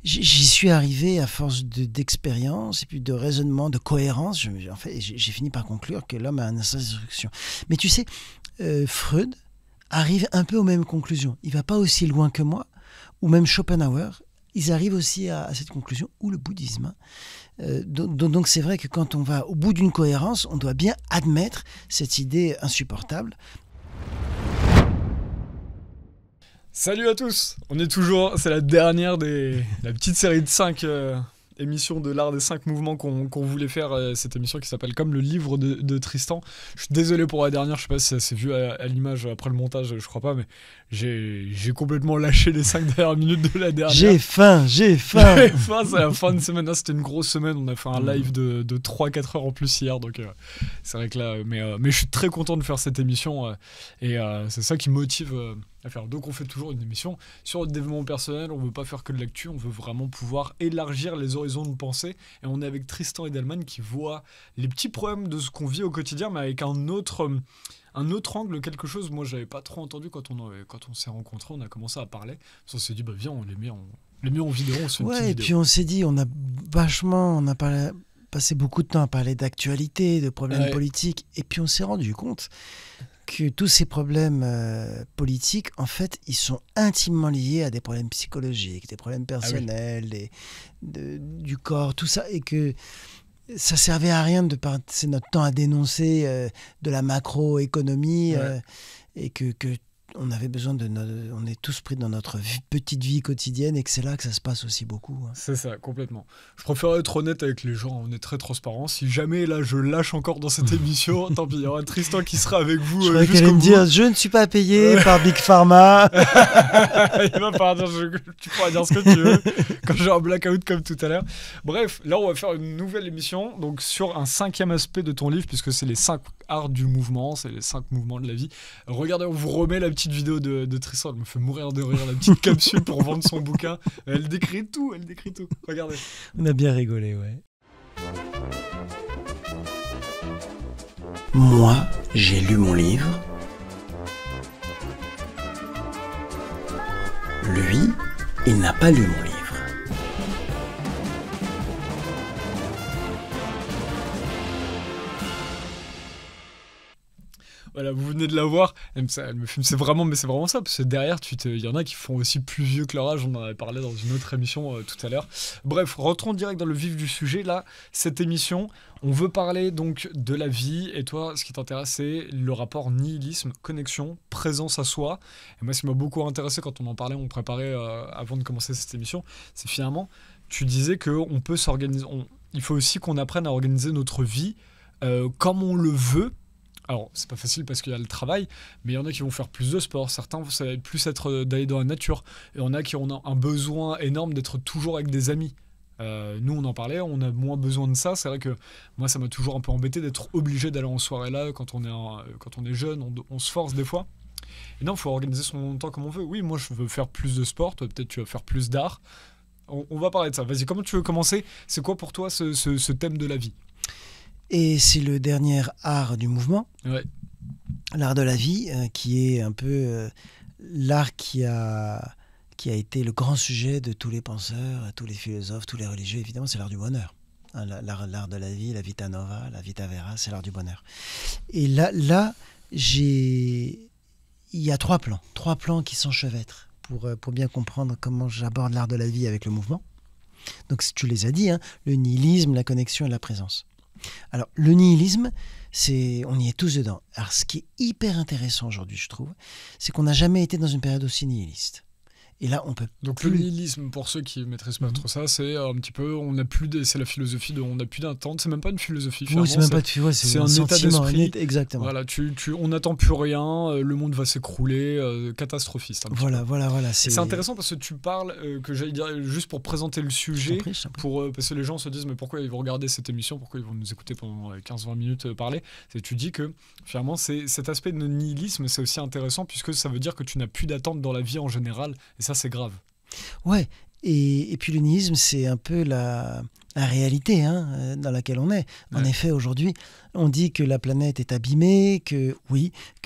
J'y suis arrivé à force d'expérience et puis de raisonnement, de cohérence. En fait, j'ai fini par conclure que l'homme a un instinct de destruction. Mais tu sais, Freud arrive un peu aux mêmes conclusions. Il ne va pas aussi loin que moi, ou même Schopenhauer. Ils arrivent aussi à cette conclusion, ou le bouddhisme. Donc c'est vrai que quand on va au bout d'une cohérence, on doit bien admettre cette idée insupportable. Salut à tous, on est toujours, c'est la dernière la petite série de 5 émissions de l'art des 5 mouvements qu'on voulait faire, cette émission qui s'appelle comme le livre de Tristan. Je suis désolé pour la dernière, je sais pas si ça s'est vu à l'image après le montage, je crois pas, mais j'ai complètement lâché les 5 dernières minutes de la dernière. J'ai faim. C'est la fin de semaine, là c'était une grosse semaine, on a fait un live de 3-4 heures en plus hier, donc c'est vrai que là, mais je suis très content de faire cette émission, et c'est ça qui me motive à faire. Donc on fait toujours une émission sur le développement personnel, on veut pas faire que de l'actu, on veut vraiment pouvoir élargir les horizons de pensée, et on est avec Tristan Edelman qui voit les petits problèmes de ce qu'on vit au quotidien, mais avec un autre angle, quelque chose, moi j'avais pas trop entendu quand on s'est rencontrés, on a commencé à parler, on s'est dit bah viens on les met en vidéo, on se fait une petite et vidéo. puis on s'est dit, on a passé beaucoup de temps à parler d'actualité, de problèmes politiques, et puis on s'est rendu compte que tous ces problèmes politiques, en fait, ils sont intimement liés à des problèmes psychologiques, des problèmes personnels, du corps, tout ça, et que ça servait à rien de passer notre temps à dénoncer de la macroéconomie, et que on avait besoin on est tous pris dans notre petite vie quotidienne et que c'est là que ça se passe aussi beaucoup. C'est ça, complètement. Je préfère être honnête avec les gens, on est très transparent. Si jamais là je lâche encore dans cette émission, tant pis, il y aura Tristan qui sera avec vous. Je croyais qu'elle allait me dire, je ne suis pas payé par Big Pharma. Il va pas dire, tu pourras dire ce que tu veux quand j'ai un blackout comme tout à l'heure. Bref, là on va faire une nouvelle émission donc sur un 5e aspect de ton livre, puisque c'est les 5 arts du mouvement, c'est les 5 mouvements de la vie. Regardez, on vous remet la petite vidéo de Tristan, elle me fait mourir de rire, la petite capsule pour vendre son bouquin. Elle décrit tout. Regardez. On a bien rigolé, ouais. Moi, j'ai lu mon livre. Lui, il n'a pas lu mon livre. Voilà, vous venez de la voir, elle me filme, c'est vraiment ça, parce que derrière, il y en a qui font aussi plus vieux que leur âge, on en avait parlé dans une autre émission tout à l'heure. Bref, rentrons direct dans le vif du sujet. Là, cette émission, on veut parler donc de la vie, et toi, ce qui t'intéresse, c'est le rapport nihilisme, connexion, présence à soi. Et moi, ce qui m'a beaucoup intéressé quand on en parlait, on préparait avant de commencer cette émission, c'est finalement, tu disais qu'on peut s'organiser, il faut aussi qu'on apprenne à organiser notre vie comme on le veut. Alors, c'est pas facile parce qu'il y a le travail, mais il y en a qui vont faire plus de sport. Certains, ça va plus être d'aller dans la nature. Et il y en a qui ont un besoin énorme d'être toujours avec des amis. Nous, on en parlait, on a moins besoin de ça. C'est vrai que moi, ça m'a toujours un peu embêté d'être obligé d'aller en soirée là. Quand on est jeune, on se force des fois. Et non, il faut organiser son temps comme on veut. Oui, moi, je veux faire plus de sport. Toi, peut-être, tu vas faire plus d'art. On va parler de ça. Vas-y, comment tu veux commencer ? C'est quoi pour toi ce thème de la vie ? Et c'est le dernier art du mouvement, l'art de la vie, qui est un peu l'art qui a été le grand sujet de tous les penseurs, tous les philosophes, tous les religieux. Évidemment, c'est l'art du bonheur. L'art de la vie, la vita nova, la vita vera, c'est l'art du bonheur. Et là il y a trois plans qui s'enchevêtrent pour bien comprendre comment j'aborde l'art de la vie avec le mouvement. Donc, tu les as dit, le nihilisme, la connexion et la présence. Alors, le nihilisme, on y est tous dedans. Alors, ce qui est hyper intéressant aujourd'hui, je trouve, c'est qu'on n'a jamais été dans une période aussi nihiliste. Et là, on peut donc plus... le nihilisme, pour ceux qui ne maîtrisent pas trop ça, c'est un petit peu, c'est la philosophie de on n'a plus d'attente, c'est même pas une philosophie finalement. Oui, c'est même pas de philosophie, c'est un état d'esprit. Exactement. Voilà, on n'attend plus rien, le monde va s'écrouler, catastrophiste. Voilà. C'est intéressant parce que tu parles, que j'allais dire, juste pour présenter le sujet, je t'en prie. parce que les gens se disent mais pourquoi ils vont regarder cette émission, pourquoi ils vont nous écouter pendant 15-20 minutes parler. Tu dis que finalement cet aspect de nihilisme, c'est aussi intéressant puisque ça veut dire que tu n'as plus d'attente dans la vie en général. Et ça, c'est grave. Ouais, Et puis le nihilisme, c'est un peu la réalité dans laquelle on est. En effet, aujourd'hui, on dit que la planète est abîmée, que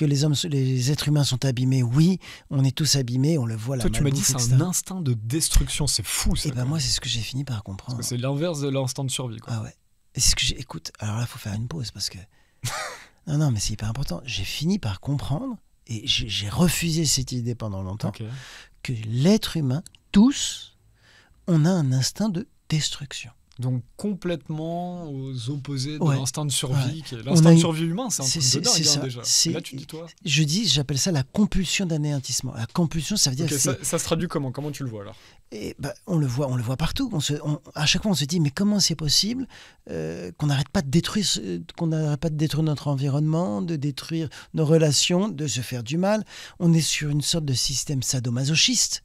les êtres humains sont abîmés, oui, on est tous abîmés, on le voit. Toi, tu m'as dit que c'est un instinct de destruction, c'est fou ça. Et ben moi, c'est ce que j'ai fini par comprendre. Parce que c'est l'inverse de l'instinct de survie, quoi. Ah ouais. Et c'est ce que écoute, alors là, il faut faire une pause parce que... non, mais c'est hyper important. J'ai fini par comprendre, et j'ai refusé cette idée pendant longtemps, que l'être humain, tous, on a un instinct de destruction. Donc complètement aux opposés de l'instinct de survie. L'instinct de survie humain, c'est un truc de dingue déjà. Là, tu dis toi. J'appelle ça la compulsion d'anéantissement. La compulsion, ça veut dire... Ça se traduit comment ? Comment tu le vois alors ? On le voit partout. À chaque fois, on se dit, mais comment c'est possible qu'on n'arrête pas de détruire notre environnement, de détruire nos relations, de se faire du mal. On est sur une sorte de système sadomasochiste.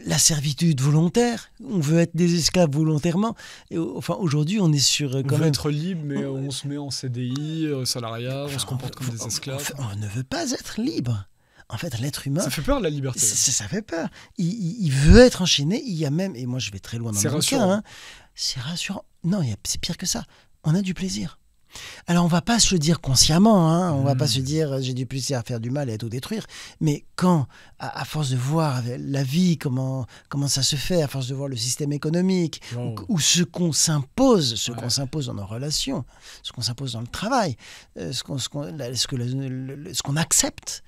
La servitude volontaire, on veut être des esclaves volontairement. Enfin, aujourd'hui, on est sur... On veut être libre, mais on se met en CDI, salariat, on se comporte comme des esclaves. On ne veut pas être libre. En fait, l'être humain... Ça fait peur, la liberté. Ça fait peur. Il veut être enchaîné. Il y a même... Et moi, je vais très loin dans mon cas. C'est rassurant. Non, c'est pire que ça. On a du plaisir. Alors, on va pas se le dire consciemment, on va pas se dire j'ai du plaisir à faire du mal et à tout détruire, mais quand, à force de voir la vie, comment ça se fait, à force de voir le système économique, ou ce qu'on s'impose, dans nos relations, ce qu'on s'impose dans le travail, ce qu'on accepte,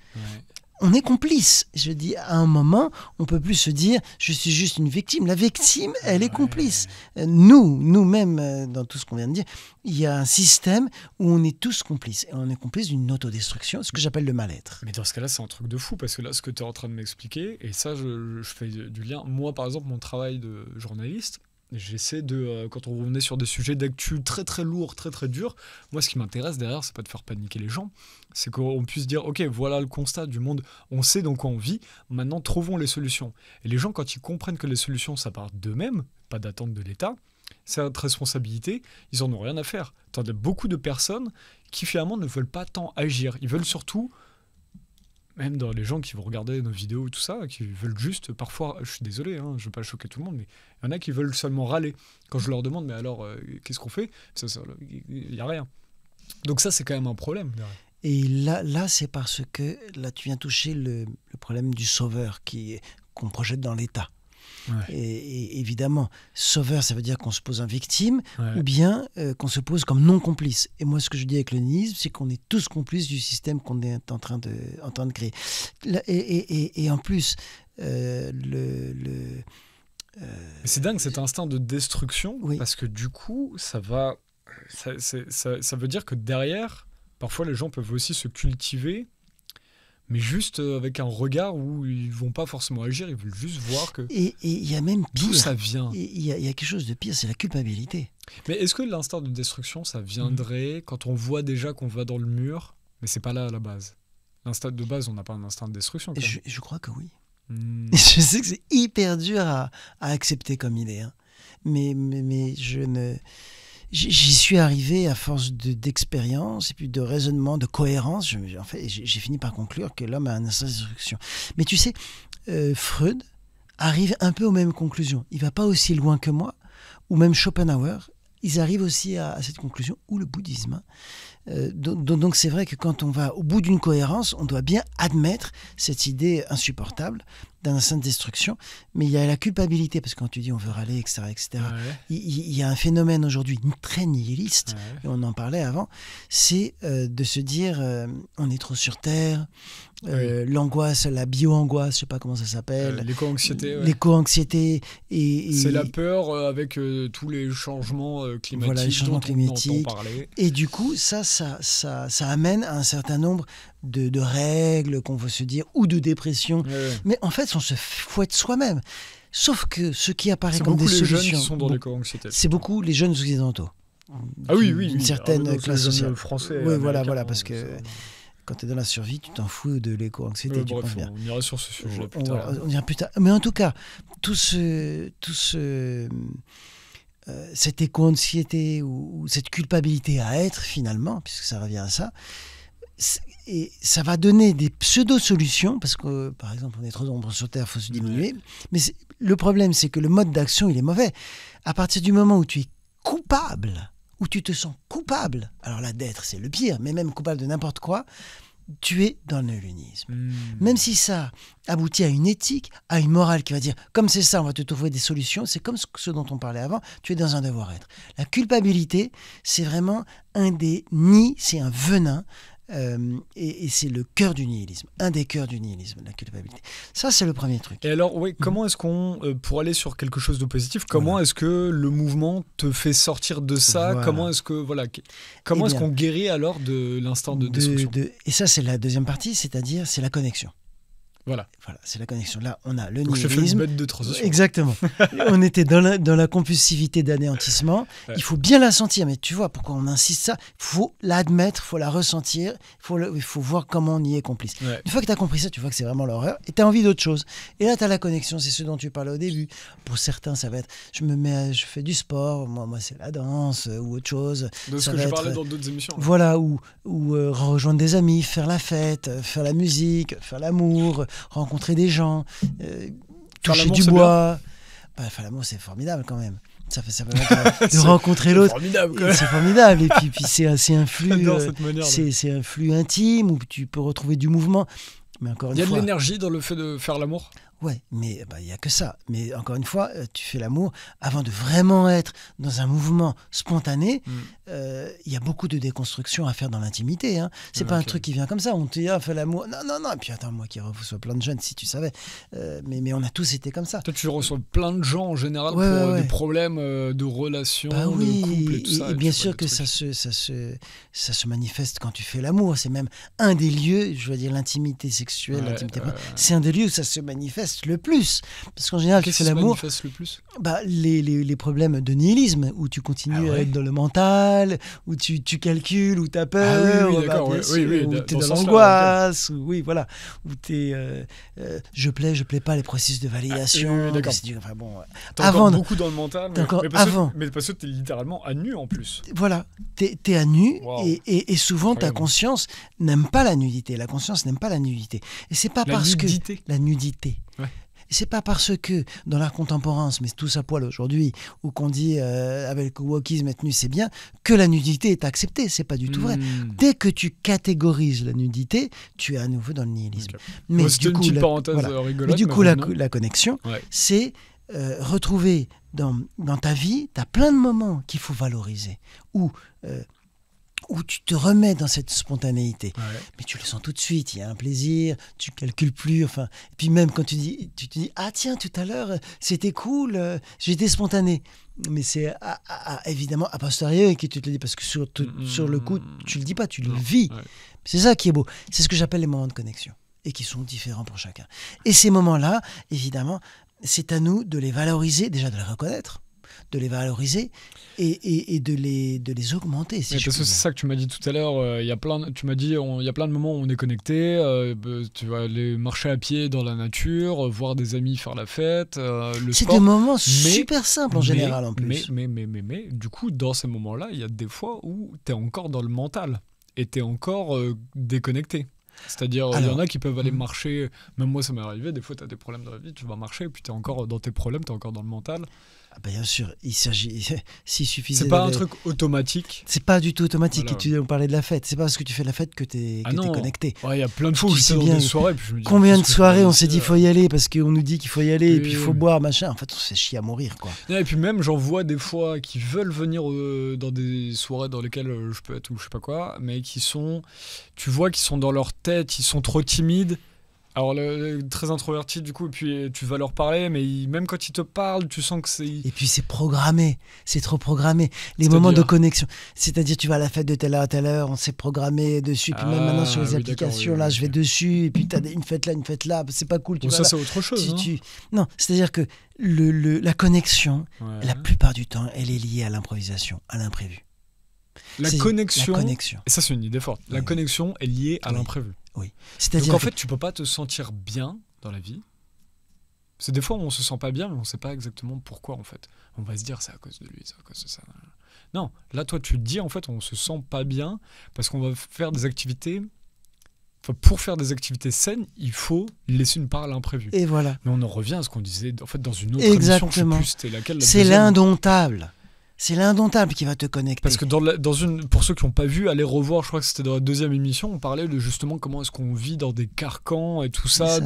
on est complice. Je dis, à un moment, on peut plus se dire je suis juste une victime. La victime, elle est complice. Nous-mêmes, dans tout ce qu'on vient de dire, il y a un système où on est tous complices. Et on est complices d'une autodestruction, ce que j'appelle le mal-être. Mais dans ce cas-là, c'est un truc de fou, parce que là, ce que tu es en train de m'expliquer, et ça, je fais du lien. Moi, par exemple, mon travail de journaliste, j'essaie de, quand on est sur des sujets d'actu très très lourds, très très durs, moi ce qui m'intéresse derrière, c'est pas de faire paniquer les gens, c'est qu'on puisse dire ok, voilà le constat du monde, on sait dans quoi on vit, maintenant trouvons les solutions. Et les gens, quand ils comprennent que les solutions ça part d'eux-mêmes, pas d'attente de l'État, c'est notre responsabilité, ils en ont rien à faire. T'en as beaucoup de personnes qui finalement ne veulent pas tant agir, ils veulent surtout, même dans les gens qui vont regarder nos vidéos et tout ça, qui veulent juste, parfois, je suis désolé, je ne veux pas choquer tout le monde, mais il y en a qui veulent seulement râler. Quand je leur demande, mais alors, qu'est-ce qu'on fait ? Il n'y a rien. Donc ça, c'est quand même un problème. Et là c'est parce que, là, tu viens toucher le problème du sauveur qu'on projette dans l'État. Ouais. Et évidemment, sauveur, ça veut dire qu'on se pose en victime, ou bien qu'on se pose comme non complice. Et moi, ce que je dis avec le nihilisme, c'est qu'on est tous complices du système qu'on est en train de créer. Et en plus, c'est dingue cet instinct de destruction, parce que du coup, ça veut dire que derrière, parfois les gens peuvent aussi se cultiver, mais juste avec un regard où ils vont pas forcément agir, ils veulent juste voir que... Et il y a même pire. D'où ça vient ? Il y a quelque chose de pire, c'est la culpabilité. Mais est-ce que l'instinct de destruction, ça viendrait quand on voit déjà qu'on va dans le mur, mais c'est pas là à la base ? L'instinct de base, on n'a pas un instinct de destruction. Je crois que oui. Je sais que c'est hyper dur à accepter comme idée, mais je ne... J'y suis arrivé à force d'expérience et puis de raisonnement, de cohérence. J'ai fini par conclure que l'homme a un instinct de destruction. Mais tu sais, Freud arrive un peu aux mêmes conclusions. Il ne va pas aussi loin que moi, ou même Schopenhauer. Ils arrivent aussi à cette conclusion, ou le bouddhisme. Donc c'est vrai que quand on va au bout d'une cohérence, on doit bien admettre cette idée insupportable d'un instinct de destruction, mais il y a la culpabilité, parce que quand tu dis on veut râler, etc., il y a un phénomène aujourd'hui très nihiliste, et on en parlait avant, c'est de se dire on est trop sur Terre, l'angoisse, la bio-angoisse, je ne sais pas comment ça s'appelle. L'éco-anxiété. L'éco-anxiété. C'est la peur avec tous les changements climatiques. Voilà, les changements climatiques. Et du coup, ça amène à un certain nombre de règles qu'on veut se dire, ou de dépression. Mais en fait, on se fouette soi-même. Sauf que ce qui apparaît comme des solutions... C'est beaucoup les jeunes qui sont dans l'éco-anxiété. C'est beaucoup les jeunes occidentaux. Ah oui. Une certaine classe sociale. Français. Oui, voilà, parce que... Quand tu es dans la survie, tu t'en fous de l'éco-anxiété. On ira sur ce sujet plus tard. On ira plus tard. Mais en tout cas, cette éco-anxiété ou cette culpabilité à être, finalement, puisque ça revient à ça, Et ça va donner des pseudo-solutions, parce que, par exemple, on est trop nombreux sur Terre, il faut se diminuer. Mais le problème, c'est que le mode d'action, il est mauvais. À partir du moment où tu es coupable, où tu te sens coupable, alors là, d'être, c'est le pire, mais même coupable de n'importe quoi, tu es dans le néo-lunisme. Même si ça aboutit à une éthique, à une morale qui va dire, comme c'est ça, on va te trouver des solutions, c'est comme ce dont on parlait avant, tu es dans un devoir-être. La culpabilité, c'est vraiment un des nids, c'est un venin, et c'est le cœur du nihilisme, un des cœurs du nihilisme, la culpabilité. Ça, c'est le premier truc. Et alors, oui, comment est-ce qu'on, pour aller sur quelque chose de positif, comment est-ce que le mouvement te fait sortir de ça ? Comment est-ce que, comment est-ce qu'on guérit alors de l'instinct de destruction ? Et ça, c'est la deuxième partie, c'est-à-dire, c'est la connexion. Voilà, c'est la connexion. Là, on a le donc nihilisme. Je te fais une bête de transition. Exactement. On était dans la compulsivité d'anéantissement. Ouais. Il faut bien la sentir. Mais tu vois pourquoi on insiste ça ? Il faut l'admettre, il faut la ressentir. Il faut voir comment on y est complice. Ouais. Une fois que tu as compris ça, tu vois que c'est vraiment l'horreur. Et tu as envie d'autre chose. Et là, tu as la connexion. C'est ce dont tu parlais au début. Pour certains, ça va être je fais du sport. Moi c'est la danse ou autre chose. De ce que je parlais dans d'autres émissions. Voilà. Ou rejoindre des amis, faire la fête, faire la musique, faire l'amour, rencontrer des gens, toucher du bois. Faire l'amour, c'est formidable quand même. Ça permet de rencontrer l'autre. C'est formidable. Et puis c'est un flux, c'est un flux intime où tu peux retrouver du mouvement. Mais encore une fois, il y a de l'énergie dans le fait de faire l'amour. Ouais, mais il y a que ça. Mais encore une fois, tu fais l'amour avant de vraiment être dans un mouvement spontané. Il y a beaucoup de déconstruction à faire dans l'intimité. Hein. C'est pas un truc qui vient comme ça. On te dit fais l'amour. Non. Et puis attends, moi qui reçois plein de jeunes, si tu savais. Mais on a tous été comme ça. Toi, tu reçois plein de gens en général pour des problèmes de relations, de couple et tout ça. Et bien sûr que ça se manifeste quand tu fais l'amour. C'est même un des lieux, je veux dire l'intimité sexuelle, l'intimité. C'est un des lieux où ça se manifeste le plus, parce qu'en général tu fais l'amour. Qu'est-ce qui se manifeste le plus ? Les problèmes de nihilisme où tu continues à être dans le mental, où tu calcules, où tu as peur, où tu es dans l'angoisse, où je plais pas, les processus de validation. T'es encore beaucoup dans le mental, mais parce que t'es littéralement à nu en plus. Voilà, t'es à nu. Et souvent ta conscience n'aime pas la nudité. La conscience n'aime pas la nudité. Et c'est pas parce que la nudité. Ouais. C'est pas parce que dans l'art contemporain on se met tous à poil aujourd'hui ou qu'on dit avec le wokisme être nu c'est bien que la nudité est acceptée. C'est pas du tout vrai. Dès que tu catégorises la nudité, tu es à nouveau dans le nihilisme. Mais du coup, une parenthèse rigolote. Mais du coup la connexion, c'est retrouver dans ta vie, tu as plein de moments qu'il faut valoriser où tu te remets dans cette spontanéité. Mais tu le sens tout de suite, il y a un plaisir, tu calcules plus, et puis même quand tu te dis ah tiens, tout à l'heure c'était cool, j'étais spontané. Mais c'est évidemment a posteriori que tu te le dis, parce que sur le coup, tu le dis pas, tu le vis. C'est ça qui est beau. C'est ce que j'appelle les moments de connexion, et qui sont différents pour chacun. Et ces moments-là, évidemment, c'est à nous de les valoriser, déjà de les reconnaître, de les valoriser et de les augmenter. Parce que c'est ça que tu m'as dit tout à l'heure. Tu m'as dit il y a plein de moments où on est connecté. Tu vas aller marcher à pied dans la nature, voir des amis faire la fête, le c'est sport. des moments super simples en général en plus. Mais du coup, dans ces moments-là, il y a des fois où tu es encore dans le mental et tu es encore déconnecté. C'est-à-dire, il y en a qui peuvent aller marcher. Même moi, ça m'est arrivé. Des fois, tu as des problèmes dans la vie, tu vas marcher, et puis tu es encore dans tes problèmes, tu es encore dans le mental. Bien sûr, s'il suffisait. C'est pas un truc automatique. C'est pas du tout automatique. Voilà. On parlait de la fête. C'est pas parce que tu fais la fête que t'es connecté. Il y a plein de fois où j'étais dans des soirées. Puis je me dis, combien de soirées on s'est dit faut y aller parce qu'on nous dit qu'il faut y aller et puis il faut boire, machin. En fait, on se fait chier à mourir, quoi. Et puis même, j'en vois des fois qui veulent venir dans des soirées dans lesquelles je peux être ou je sais pas quoi, mais tu vois qu'ils sont dans leur tête, ils sont trop timides. Alors, très introverti, du coup, et puis tu vas leur parler, mais même quand ils te parlent, tu sens que c'est... Et puis c'est programmé, c'est trop programmé. Les moments de connexion, c'est-à-dire tu vas à la fête de telle heure à telle heure, on s'est programmé dessus, puis même maintenant sur les applications, je vais dessus, et puis tu as une fête là, c'est pas cool. Ça, c'est autre chose. Non, c'est-à-dire que la connexion, la plupart du temps, elle est liée à l'improvisation, à l'imprévu. La connexion, et ça c'est une idée forte, la connexion est liée à l'imprévu. Oui. Donc en fait, tu peux pas te sentir bien dans la vie. C'est des fois où on se sent pas bien, mais on sait pas exactement pourquoi en fait. On va se dire c'est à cause de lui, c'est à cause de ça. Non, là toi tu te dis en fait on se sent pas bien parce qu'on va faire des activités pour faire des activités saines, il faut laisser une part à l'imprévu. Et voilà. Mais on en revient à ce qu'on disait en fait dans une autre Exactement. émission, je sais plus c'était laquelle. C'est l'indomptable. C'est l'indomptable qui va te connecter. Parce que pour ceux qui n'ont pas vu, allez revoir, je crois que c'était dans la deuxième émission, on parlait de justement comment est-ce qu'on vit dans des carcans et tout ça.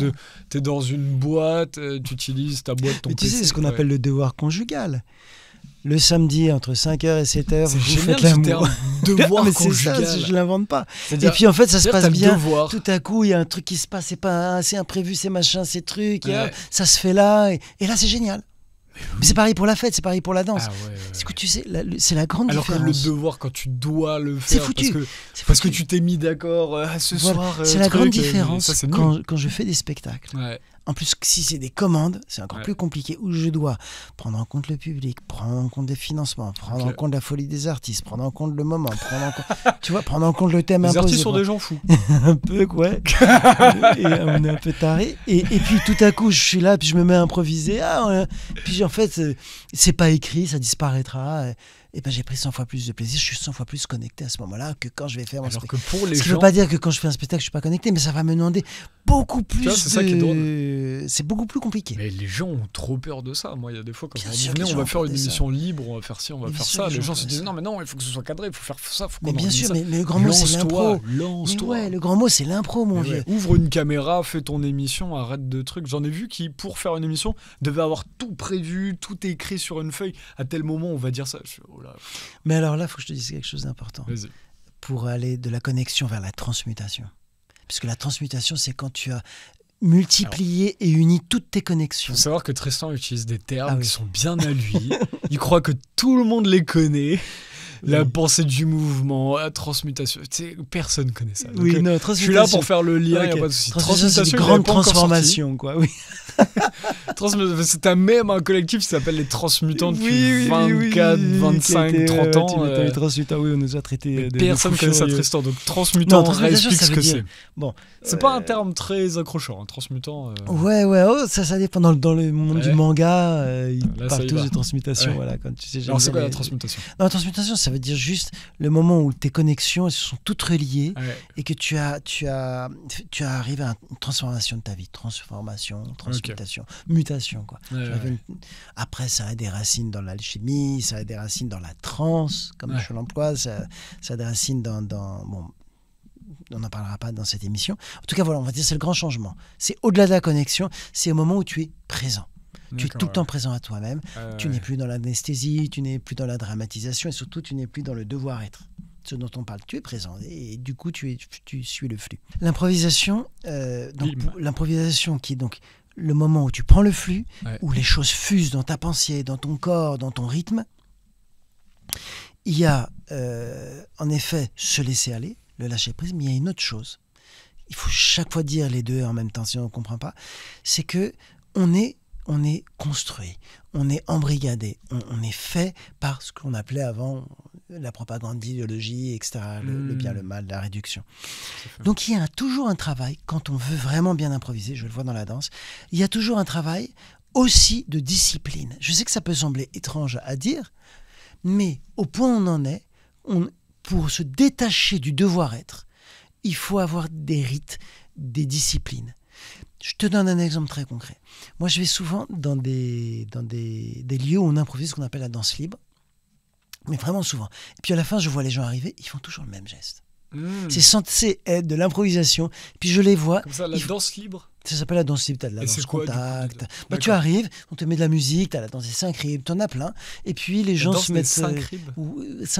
T'es dans une boîte, tu utilises ta boîte, ton Mais PC. Tu sais, c'est ce qu'on appelle le devoir conjugal. Le samedi, entre 5h et 7h, vous faites l'amour. Devoir mais conjugal. C'est ça, je l'invente pas. Et puis en fait, ça se passe bien. Devoir. Tout à coup, il y a un truc qui se passe, c'est imprévu, c'est machin, c'est truc, ça se fait là. Et là, c'est génial. Mais c'est pareil pour la fête, c'est pareil pour la danse. C'est que tu sais, c'est la grande différence. Alors que le devoir, quand tu dois le faire, c'est foutu. Parce que tu t'es mis d'accord ce soir. C'est la grande différence quand je fais des spectacles. En plus, si c'est des commandes, c'est encore plus compliqué, où je dois prendre en compte le public, prendre en compte les financements, prendre en compte la folie des artistes, prendre en compte le moment, prendre en compte le thème imposé. Les artistes sont des gens fous. Un peu, ouais. Et on est un peu tarés. Et puis tout à coup, je suis là, puis je me mets à improviser. Puis en fait, c'est pas écrit, ça disparaîtra. Et ben j'ai pris 100 fois plus de plaisir, je suis 100 fois plus connecté à ce moment-là que quand je vais faire mon spectacle. Ce qui ne veut pas dire que quand je fais un spectacle, je suis pas connecté, mais ça va me demander beaucoup plus ça qui est drôle. C'est beaucoup plus compliqué. Mais les gens ont trop peur de ça. Moi, il y a des fois, quand on va faire une émission libre, on va faire ci, on va faire ça, les gens se disent non, mais non, il faut que ce soit cadré, il faut faire ça, faut qu'on mais bien sûr, mais le grand mot, c'est l'impro. Lance-toi. Le grand mot, c'est l'impro, mon vieux. Ouvre une caméra, fais ton émission, arrête de trucs. J'en ai vu qui, pour faire une émission, devaient avoir tout prévu, tout écrit sur une feuille. À tel moment, on va dire ça. Mais alors là, il faut que je te dise quelque chose d'important. Vas-y. Pour aller de la connexion vers la transmutation. Puisque la transmutation, c'est quand tu as multiplié et uni toutes tes connexions. Il faut savoir que Tristan utilise des termes qui sont bien à lui. Il croit que tout le monde les connaît. La pensée du mouvement, la transmutation. Tu sais, personne ne connaît ça. Donc, transmutation. Je suis là pour faire le lien, il n'y a pas de souci. Transmutation, c'est une grande transformation, quoi. Oui. T'as même un collectif qui s'appelle les Transmutants depuis 24, 25, 30 ans. Les Transmutants, on nous a traités de personne ne connaît ça, Tristan. Donc Transmutant, explique ce que c'est. Bon, c'est pas un terme très accrocheur, Transmutant. Ouais, ça dépend. Dans le monde du manga, ils parlent tous de transmutation. Voilà, quand tu sais, alors c'est quoi la transmutation? Non, la transmutation, ça veut dire juste le moment où tes connexions elles sont toutes reliées et que tu arrives à une transformation de ta vie. Transformation, transmutation, mutation, quoi. Après, ça a des racines dans l'alchimie, ça a des racines dans la transe, comme je l'emploie, ça a des racines dans bon, on n'en parlera pas dans cette émission. En tout cas, voilà, on va dire c'est le grand changement. C'est au-delà de la connexion, c'est au moment où tu es présent. Tu es tout le temps présent à toi-même. Tu n'es plus dans l'anesthésie, tu n'es plus dans la dramatisation et surtout, tu n'es plus dans le devoir-être. Ce dont on parle, tu es présent et du coup, tu suis le flux. L'improvisation, l'improvisation qui est donc le moment où tu prends le flux, où les choses fusent dans ta pensée, dans ton corps, dans ton rythme. Il y a en effet se laisser aller, le lâcher prise, mais il y a une autre chose. Il faut chaque fois dire les deux en même temps, sinon on ne comprend pas. C'est que on est construit, on est embrigadé, on est fait par ce qu'on appelait avant la propagande d'idéologie, etc., le bien, le mal, la réduction. Donc il y a toujours un travail, quand on veut vraiment bien improviser, je le vois dans la danse, il y a toujours un travail aussi de discipline. Je sais que ça peut sembler étrange à dire, mais au point où on en est, pour se détacher du devoir-être, il faut avoir des rites, des disciplines. Je te donne un exemple très concret. Moi, je vais souvent dans des lieux où on improvise ce qu'on appelle la danse libre, mais vraiment souvent. Et puis à la fin, je vois les gens arriver, ils font toujours le même geste. C'est censé être de l'improvisation. Puis je les vois. Comme ça, la danse libre. Ça s'appelle la danse libre, tu as de la danse contact. Tu arrives, on te met de la musique, tu as la danse des 5 rythmes, tu en as plein. Et puis les gens se mettent. 5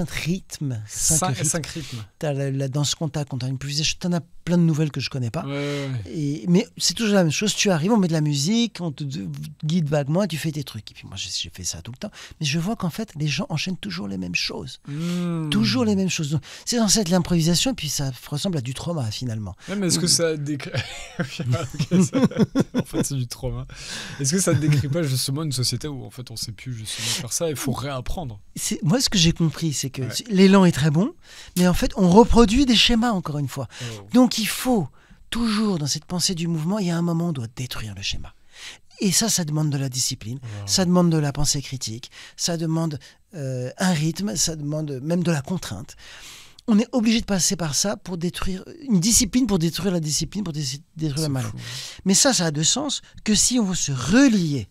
rythmes. 5 rythmes. Tu as la danse contact, on a une plus. Tu en as plein de nouvelles que je connais pas. Mais c'est toujours la même chose. Tu arrives, on met de la musique, on te guide vaguement et tu fais tes trucs. Et puis moi, j'ai fait ça tout le temps. Mais je vois qu'en fait, les gens enchaînent toujours les mêmes choses. Toujours les mêmes choses. Donc, c'est dans cette l'improvisation et puis ça ressemble à du trauma finalement. Mais est-ce que ça décrit... En fait, c'est du trauma. Est-ce que ça ne décrit pas justement une société où en fait on ne sait plus justement faire ça et il faut réapprendre? Moi, ce que j'ai compris, c'est que l'élan est très bon, mais en fait, on reproduit des schémas encore une fois. Donc, il faut toujours, dans cette pensée du mouvement, il y a un moment où on doit détruire le schéma. Et ça demande de la discipline, ça demande de la pensée critique, ça demande un rythme, ça demande même de la contrainte. on est obligé de passer par ça pour détruire une discipline, pour détruire la discipline, pour détruire la maladie. Mais ça a de sens que si on veut se relier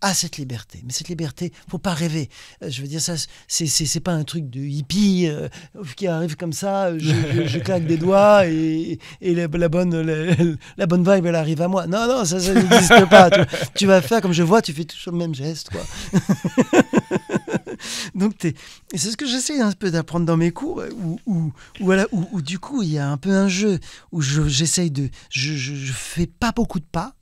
à cette liberté. Mais cette liberté, faut pas rêver. Je veux dire, ça, c'est pas un truc de hippie qui arrive comme ça, je claque des doigts et la bonne vibe, elle arrive à moi. Non, ça n'existe pas. Tu vas faire comme je vois, tu fais toujours le même geste, quoi. Donc, et c'est ce que j'essaie un peu d'apprendre dans mes cours, où du coup, il y a un peu un jeu, où j'essaye de... Je fais pas beaucoup de pas,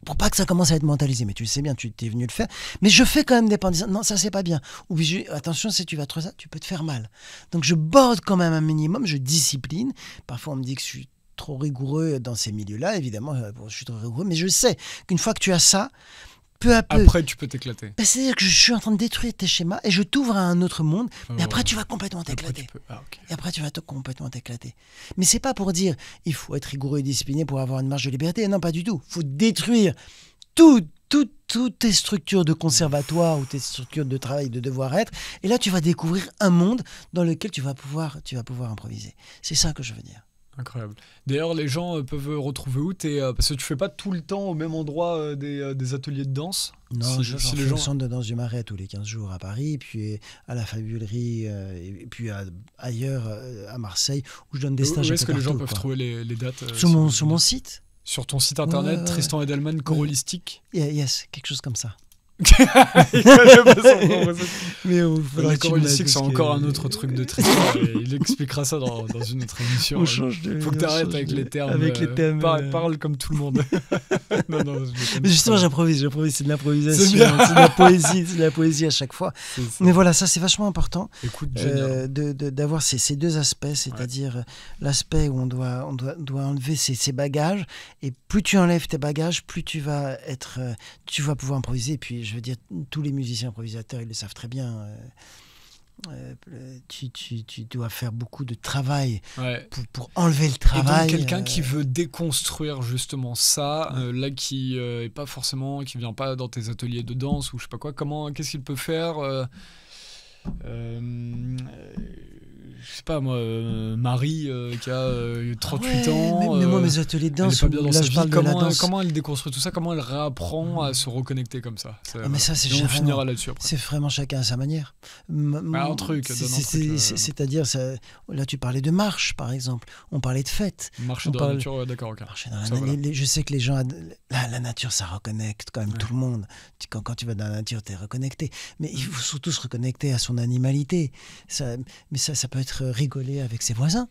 pour pas que ça commence à être mentalisé, mais tu le sais bien, tu es venu le faire, mais je fais quand même des pas en disant non, ça c'est pas bien, ou attention, si tu vas trop ça, tu peux te faire mal. Donc je borde quand même un minimum, je discipline. Parfois on me dit que je suis trop rigoureux dans ces milieux-là, évidemment je suis trop rigoureux, mais je sais qu'une fois que tu as ça, peu à peu, après tu peux t'éclater. C'est-à-dire que je suis en train de détruire tes schémas et je t'ouvre à un autre monde, et après tu vas complètement t'éclater. Et après tu vas complètement t'éclater. Mais c'est pas pour dire il faut être rigoureux et discipliné pour avoir une marge de liberté, non, pas du tout. Il faut détruire toutes tes structures de conservatoire ou tes structures de travail, de devoir-être, et là tu vas découvrir un monde dans lequel tu vas pouvoir improviser. C'est ça que je veux dire. Incroyable. D'ailleurs, les gens peuvent retrouver où parce que tu fais pas tout le temps au même endroit des ateliers de danse. Non, je fais au centre de danse du Marais tous les 15 jours à Paris, puis à la Fabulerie, et puis ailleurs à Marseille, où je donne des stages. Où est-ce que les gens peuvent trouver les dates sur mon site. Sur ton site internet, Tristan Edelman, Choristique. Yes, quelque chose comme ça. Il connaît pas son nom. Mais la choristique, c'est encore un autre truc de Tristan. Il expliquera ça dans une autre émission. On change de... Faut que t'arrêtes avec les termes. Parle comme tout le monde. non, mais justement, j'improvise. C'est de l'improvisation. C'est de la poésie à chaque fois. Mais voilà, ça c'est vachement important. Écoute, d'avoir ces deux aspects, c'est-à-dire l'aspect où on doit enlever ses bagages. Et plus tu enlèves tes bagages, plus tu vas pouvoir improviser. Et puis je veux dire, tous les musiciens improvisateurs, ils le savent très bien. Tu dois faire beaucoup de travail pour enlever le travail. Et donc quelqu'un qui veut déconstruire justement ça, là qui est pas forcément, qui vient pas dans tes ateliers de danse ou je sais pas quoi, qu'est-ce qu'il peut faire je sais pas moi, Marie qui a 38 ans. Mais moi, mes ateliers de danse, elle est pas bien dans sa vie. Comment elle déconstruit tout ça? Comment elle réapprend à se reconnecter comme ça? Mais ça, on finira là-dessus après. C'est vraiment chacun à sa manière. Un truc. C'est-à-dire, là, tu parlais de marche, par exemple. On parlait de fête. Marcher dans la nature, d'accord, ok. Je sais que les gens, la nature, ça reconnecte quand même tout le monde. Quand tu vas dans la nature, tu es reconnecté. Mais il faut surtout se reconnecter à son animalité. Mais ça peut être rigoler avec ses voisins.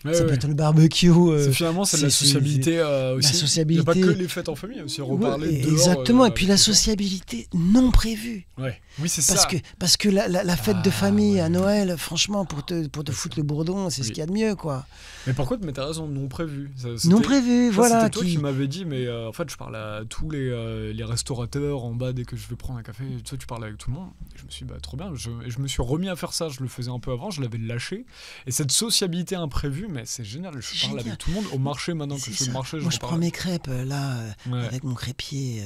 Ça peut être le barbecue. Finalement, c'est de la sociabilité aussi. La sociabilité. Il n'y a pas que les fêtes en famille, aussi reparler dehors. Exactement, et puis la sociabilité non prévue. Oui, c'est ça. Parce que la fête de famille à Noël, franchement, pour te foutre le bourdon, c'est ce qu'il y a de mieux, quoi. Mais par contre, t'as raison, non prévu. Non prévu, voilà. C'était toi qui m'avais dit, mais en fait, je parle à tous les restaurateurs en bas dès que je vais prendre un café. Toi, tu parles avec tout le monde. Et je me suis dit, trop bien. Je me suis remis à faire ça. Je le faisais un peu avant, je l'avais lâché. Et cette sociabilité imprévue, mais c'est génial. Je parle avec tout le monde au marché maintenant que je fais le marché. Moi, je prends mes crêpes là, avec mon crêpier.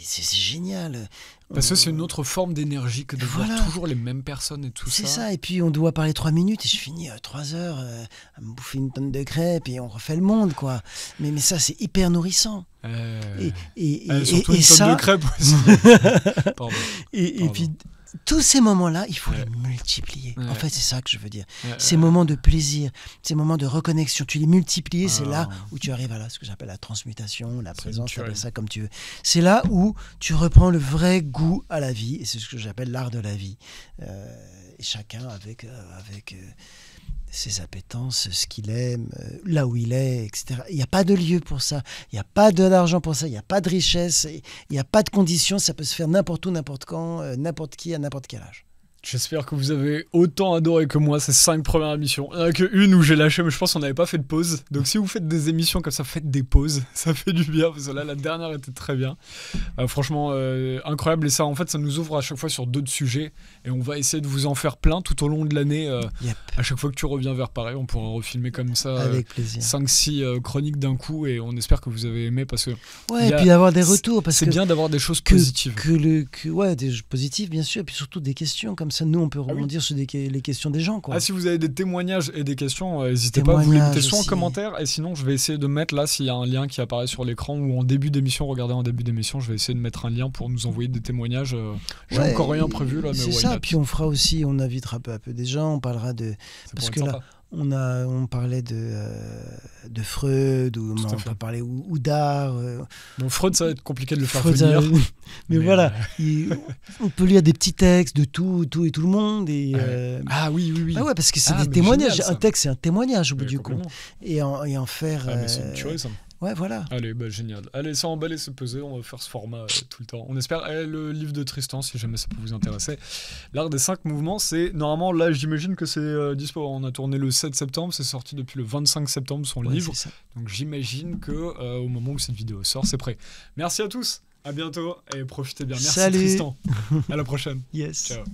C'est génial. Parce que c'est une autre forme d'énergie que de voir toujours les mêmes personnes et tout ça. C'est ça, et puis on doit parler 3 minutes et je finis 3 heures à me bouffer une tonne de crêpes et on refait le monde, quoi. Mais ça, c'est hyper nourrissant. Surtout une tonne de crêpes aussi. Pardon. Et puis tous ces moments-là, il faut les multiplier. En fait, c'est ça que je veux dire. Ces moments de plaisir, ces moments de reconnexion, tu les multiplies, c'est là où tu arrives à ce que j'appelle la transmutation, la présence, tu appelles ça comme tu veux. C'est là où tu reprends le vrai goût à la vie, et c'est ce que j'appelle l'art de la vie. Et chacun avec ses appétences, ce qu'il aime, là où il est, etc. Il n'y a pas de lieu pour ça, il n'y a pas d'argent pour ça, il n'y a pas de richesse, il n'y a pas de conditions, ça peut se faire n'importe où, n'importe quand, n'importe qui, à n'importe quel âge. J'espère que vous avez autant adoré que moi ces 5 premières émissions. Il n'y en a qu'une où j'ai lâché, mais je pense qu'on n'avait pas fait de pause. Donc si vous faites des émissions comme ça, faites des pauses. Ça fait du bien, parce que là, la dernière était très bien. Franchement, incroyable. Et ça, en fait, ça nous ouvre à chaque fois sur d'autres sujets. Et on va essayer de vous en faire plein tout au long de l'année. À chaque fois que tu reviens vers Paris, on pourra refilmer comme ça 5-6 chroniques d'un coup. Et on espère que vous avez aimé, parce que... Ouais, et puis avoir des retours. Parce c'est bien d'avoir des choses positives. Des choses positives, bien sûr. Et puis surtout des questions comme ça, nous, on peut rebondir sur les questions des gens, quoi. Si vous avez des témoignages et des questions, n'hésitez pas, vous les mettez soit en commentaire, et sinon, je vais essayer de mettre là, s'il y a un lien qui apparaît sur l'écran, ou en début d'émission, regardez en début d'émission, je vais essayer de mettre un lien pour nous envoyer des témoignages. J'ai encore rien prévu, là, mais c'est ça, puis on fera aussi, on invitera peu à peu des gens, on parlera de... Parce que là, on parlait de Freud, ou on peut parler ou d'art. Bon, Freud, ça va être compliqué de le faire venir. Mais voilà, on peut lire des petits textes de tout et tout le monde. Et, Ah oui. Ah ouais, parce que c'est des témoignages. Génial, un texte, c'est un témoignage au bout du compte. Et en faire... mais c'est une tuerie, ça. Ouais, voilà. Allez, génial. Allez, sans emballer, se peser, on va faire ce format tout le temps. On espère. Le livre de Tristan, si jamais ça peut vous intéresser. L'art des 5 mouvements, c'est normalement, là, j'imagine que c'est dispo. On a tourné le 7 septembre, c'est sorti depuis le 25 septembre son livre. Donc j'imagine que au moment où cette vidéo sort, c'est prêt. Merci à tous, à bientôt et profitez bien. Merci. Salut. Tristan. À la prochaine. Yes. Ciao.